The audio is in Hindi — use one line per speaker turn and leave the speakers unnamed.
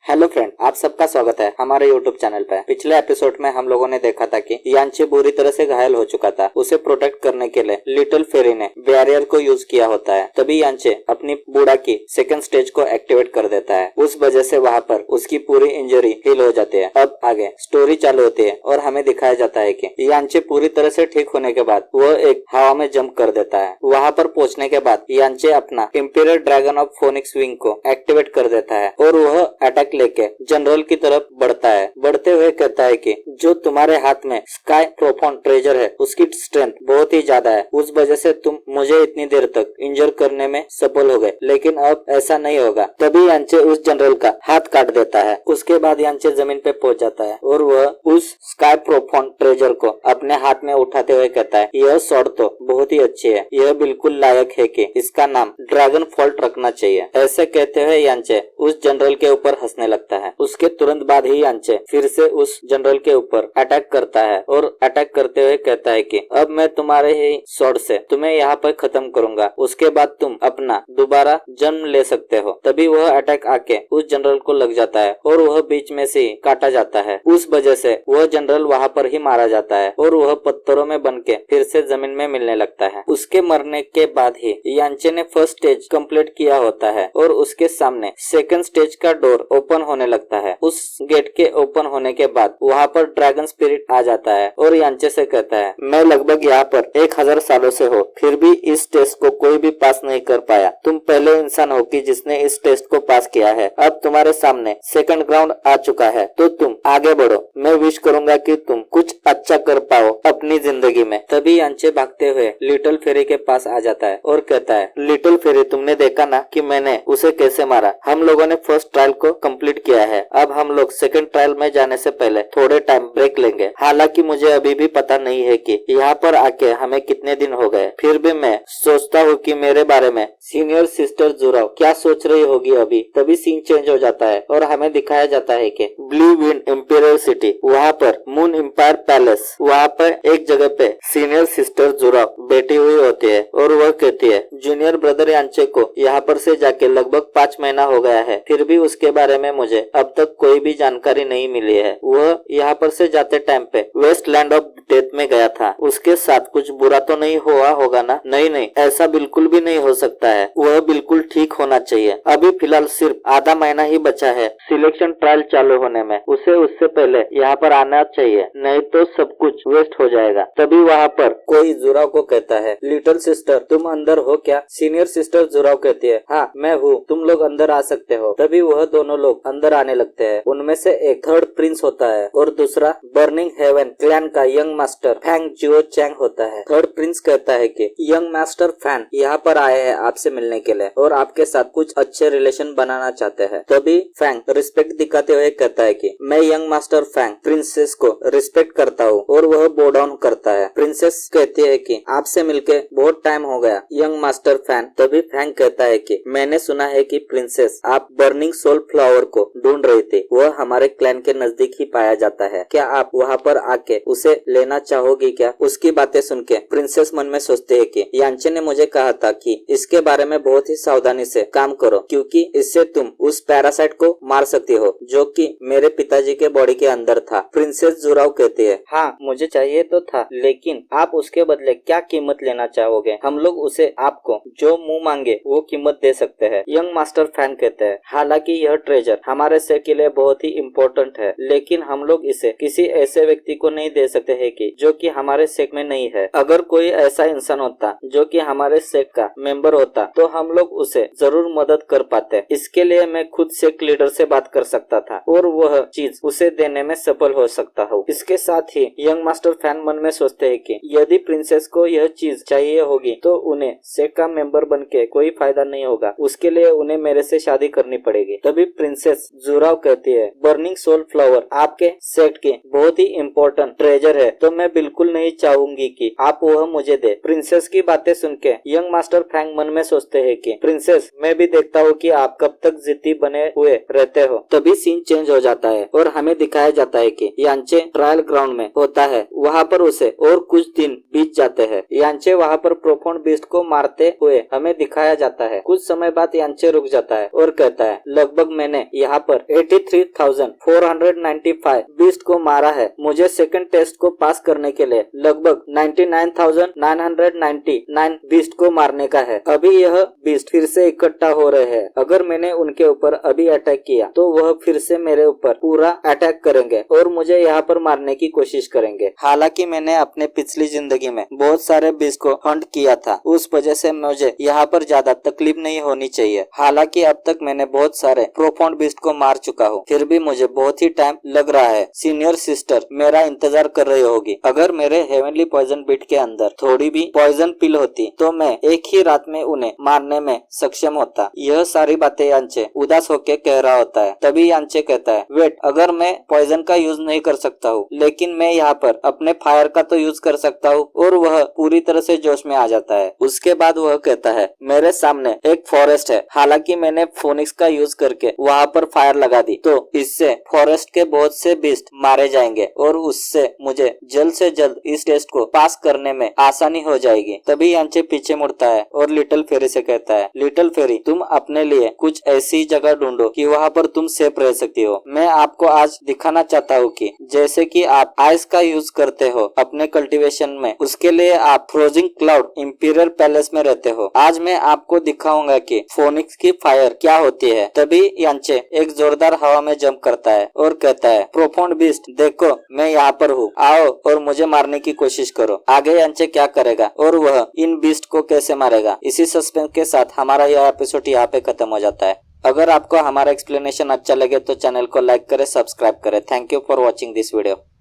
हेलो फ्रेंड, आप सबका स्वागत है हमारे यूट्यूब चैनल पे। पिछले एपिसोड में हम लोगों ने देखा था कि यांचे बुरी तरह से घायल हो चुका था। उसे प्रोटेक्ट करने के लिए लिटिल फेरी ने बैरियर को यूज किया होता है। तभी यांचे अपनी बूढ़ा की सेकंड स्टेज को एक्टिवेट कर देता है। उस वजह से वहाँ पर उसकी पूरी इंजरी हील हो जाती है। अब आगे स्टोरी चालू होती है और हमें दिखाया जाता है कि यांचे पूरी तरह से ठीक होने के बाद वह एक हवा में जंप कर देता है। वहाँ पर पहुँचने के बाद यांचे अपना imperial dragon of phoenix wing को एक्टिवेट कर देता है और वह अटैक लेके जनरल की तरफ बढ़ता है। बढ़ते हुए कहता है कि जो तुम्हारे हाथ में स्काई प्रोफाउंड ट्रेजर है उसकी स्ट्रेंथ बहुत ही ज्यादा है, उस वजह से तुम मुझे इतनी देर तक इंजर करने में सफल हो गए, लेकिन अब ऐसा नहीं होगा। तभी यांचे उस जनरल का हाथ काट देता है। उसके बाद यांचे जमीन पे पहुंच जाता है और वह उस स्काई प्रोफाउंड ट्रेजर को अपने हाथ में उठाते हुए कहता है, यह स्वॉर्ड तो बहुत ही अच्छी है, यह बिल्कुल लायक है कि इसका नाम ड्रैगन फॉल्ट रखना चाहिए। ऐसे कहते हुए यांचे उस जनरल के ऊपर हंसने लगता है। उसके तुरंत बाद ही यांचे फिर से उस जनरल के ऊपर अटैक करता है और अटैक करते हुए कहता है कि अब मैं तुम्हारे ही स्वॉर्ड से तुम्हें यहाँ पर खत्म करूंगा, उसके बाद तुम अपना दोबारा जन्म ले सकते हो। तभी वह अटैक आके उस जनरल को लग जाता है और वह बीच में से काटा जाता है। उस वजह से वह जनरल वहाँ पर ही मारा जाता है और वह पत्थरों में बन के फिर से जमीन में मिलने लगता है। उसके मरने के बाद ही यांचे ने फर्स्ट स्टेज कंप्लीट किया होता है और उसके सामने सेकंड स्टेज का डोर ओपन होने लगता है। उस गेट के ओपन होने के बाद वहाँ पर ड्रैगन स्पिरिट आ जाता है और यांचे से कहता है, मैं लगभग यहाँ पर 1000 सालों से हो, फिर भी इस टेस्ट को कोई भी पास नहीं कर पाया। तुम पहले इंसान हो कि जिसने इस टेस्ट को पास किया है। अब तुम्हारे सामने सेकंड ग्राउंड आ चुका है, तो तुम आगे बढ़ो। मैं विश करूंगा कि तुम कुछ अच्छा कर पाओ अपनी जिंदगी में। तभी यांचे भागते हुए लिटिल फेरी के पास आ जाता है और कहता है, लिटिल फेरी, तुमने देखा ना कि मैंने उसे कैसे मारा। हम लोगों ने फर्स्ट ट्रायल को कंप्लीट किया है, अब हम लोग सेकंड ट्रायल में जाने से पहले थोड़े टाइम ब्रेक लेंगे। हालांकि मुझे अभी भी पता नहीं है कि यहाँ पर आके हमें कितने दिन हो गए, फिर भी मैं सोचता हूँ कि मेरे बारे में सीनियर सिस्टर जुराव क्या सोच रही होगी अभी। तभी सीन चेंज हो जाता है और हमें दिखाया जाता है कि ब्लू विंड इंपीरियल सिटी, वहाँ पर मून एम्पायर पैलेस, वहाँ पर एक जगह पे सीनियर सिस्टर जुराव बैठी हुई होती है और वह कहती है, जूनियर ब्रदर यांचे को यहाँ पर से जाके लगभग 5 महीना हो गया है, फिर भी उसके बारे में मुझे अब तक कोई भी जानकारी नहीं मिली है। वह यहाँ पर से जाते टाइम पे वेस्ट लैंड ऑफ डेथ में गया था, उसके साथ कुछ बुरा तो नहीं हुआ होगा ना? नहीं, ऐसा बिल्कुल भी नहीं हो सकता है, वह बिल्कुल ठीक होना चाहिए। अभी फिलहाल सिर्फ आधा महीना ही बचा है सिलेक्शन ट्रायल चालू होने में, उसे उससे पहले यहाँ पर आना चाहिए, नहीं तो सब कुछ वेस्ट हो जाएगा। तभी वहाँ पर कोई जुराव को कहता है, लिटिल सिस्टर, तुम अंदर हो क्या? सीनियर सिस्टर जुराव कहती है, हाँ मैं हूँ, तुम लोग अंदर आ सकते हो। तभी वह दोनों लोग अंदर आने लगते हैं। उनमें से एक थर्ड प्रिंस होता है और दूसरा बर्निंग हेवन क्लैन का यंग मास्टर फैंग जियो चैंग होता है। थर्ड प्रिंस कहता है कि यंग मास्टर फैन यहाँ पर आए हैं आपसे मिलने के लिए और आपके साथ कुछ अच्छे रिलेशन बनाना चाहते हैं। तभी फैंग रिस्पेक्ट दिखाते हुए कहता है कि मैं यंग मास्टर फैंग प्रिंसेस को रिस्पेक्ट करता हूँ और वह बो डाउन करता है। प्रिंसेस कहती है कि आपसे मिलके बहुत टाइम हो गया यंग मास्टर फैन। तभी फैंग कहता है कि मैंने सुना है कि प्रिंसेस आप बर्निंग सोल फ्लावर को ढूंढ रही थी, वह हमारे क्लैन के नजदीक ही पाया जाता है, क्या आप वहाँ पर आके उसे लेना चाहोगी क्या? उसकी बातें सुन के प्रिंसेस मन में सोचते है कि यांचे ने मुझे कहा था कि इसके बारे में बहुत ही सावधानी से काम करो, क्योंकि इससे तुम उस पैरासाइट को मार सकती हो जो कि मेरे पिताजी के बॉडी के अंदर था। प्रिंसेस जुराव कहती है, हाँ मुझे चाहिए तो था, लेकिन आप उसके बदले क्या कीमत लेना चाहोगे? हम लोग उसे आपको जो मुंह मांगे वो कीमत दे सकते हैं। यंग मास्टर फैन कहते हैं, हालांकि यह ट्रेजर हमारे सेक के लिए बहुत ही इम्पोर्टेंट है, लेकिन हम लोग इसे किसी ऐसे व्यक्ति को नहीं दे सकते हैं कि जो कि हमारे सेक में नहीं है। अगर कोई ऐसा इंसान होता जो कि हमारे सेक का मेंबर होता तो हम लोग उसे जरूर मदद कर पाते। इसके लिए मैं खुद सेक लीडर से बात कर सकता था और वह चीज उसे देने में सफल हो सकता हूँ। इसके साथ ही यंग मास्टर फैन मन में सोचते हैं कि यदि प्रिंसेस को यह चीज चाहिए होगी तो उन्हें सेक का मेंबर बन के कोई फायदा नहीं होगा, उसके लिए उन्हें मेरे से शादी करनी पड़ेगी। तभी प्रिंसेस जुराव कहती है, बर्निंग सोल फ्लावर आपके सेट की बहुत ही इम्पोर्टेंट ट्रेजर है, तो मैं बिल्कुल नहीं चाहूंगी कि आप वह मुझे दे। प्रिंसेस की बातें सुन के यंग मास्टर फैंग मन में सोचते हैं कि प्रिंसेस मैं भी देखता हूँ कि आप कब तक जिद्दी बने हुए रहते हो। तभी सीन चेंज हो जाता है और हमें दिखाया जाता है कि यांचे ट्रायल ग्राउंड में होता है। वहाँ पर उसे और कुछ दिन बीत जाते हैं। यांचे वहाँ पर प्रोफाउंड बीस्ट को मारते हुए हमें दिखाया जाता है। कुछ समय बाद यांचे रुक जाता है और कहता है, लगभग मैंने यहाँ पर 83,495 बीस्ट को मारा है। मुझे सेकंड टेस्ट को पास करने के लिए लगभग 99,999 बीस्ट को मारने का है। अभी यह बीस्ट फिर से इकट्ठा हो रहे हैं। अगर मैंने उनके ऊपर अभी अटैक किया तो वह फिर से मेरे ऊपर पूरा अटैक करेंगे और मुझे यहाँ पर मारने की कोशिश करेंगे। हालांकि मैंने अपने पिछली जिंदगी में बहुत सारे बीस्ट को हंट किया था, उस वजह से मुझे यहाँ पर ज्यादा तकलीफ नहीं होनी चाहिए। हालांकि अब तक मैंने बहुत सारे प्रोफाउंड बीस्ट को मार चुका हूँ, फिर भी मुझे बहुत ही टाइम लग रहा है। सीनियर सिस्टर मेरा इंतजार कर रही होगी। अगर मेरे हेवनली पॉइजन बीट के अंदर थोड़ी भी पॉइजन पिल होती तो मैं एक ही रात में उन्हें मारने में सक्षम होता। यह सारी बातें यांचे उदास होकर कह रहा होता है। तभी यांचे कहता है, वेट, अगर मैं पॉइजन का यूज नहीं कर सकता हूँ लेकिन मैं यहाँ पर अपने फायर का तो यूज कर सकता हूँ। और वह पूरी तरह से जोश में आ जाता है। उसके बाद वह कहता है, मेरे सामने एक फॉरेस्ट है। हालांकि मैंने फोनिक्स का यूज करके वहाँ पर फायर लगा दी तो इससे फॉरेस्ट के बहुत से बीस्ट मारे जाएंगे और उससे मुझे जल्द से जल्द इस टेस्ट को पास करने में आसानी हो जाएगी। तभी यांचे पीछे मुड़ता है और लिटिल फेरी से कहता है, लिटिल फेरी, तुम अपने लिए कुछ ऐसी जगह ढूंढो कि वहाँ पर तुम सेफ रह सकती हो। मैं आपको आज दिखाना चाहता हूँ कि जैसे कि आप आइस का यूज करते हो अपने कल्टीवेशन में, उसके लिए आप फ्रोजिंग क्लाउड इंपीरियल पैलेस में रहते हो। आज मैं आपको दिखाऊंगा कि फोनिक्स की फायर क्या होती है। तभी यांचे एक जोरदार हवा में जंप करता है और कहता है, प्रोफाउंड बीस्ट, देखो मैं यहाँ पर हूँ, आओ और मुझे मारने की कोशिश करो। आगे यांचे क्या करेगा और वह इन बीस्ट को कैसे मारेगा, इसी सस्पेंस के साथ हमारा यह एपिसोड यहाँ पे खत्म हो जाता है। अगर आपको हमारा एक्सप्लेनेशन अच्छा लगे तो चैनल को लाइक करें, सब्सक्राइब करें। Thank you for watching this video.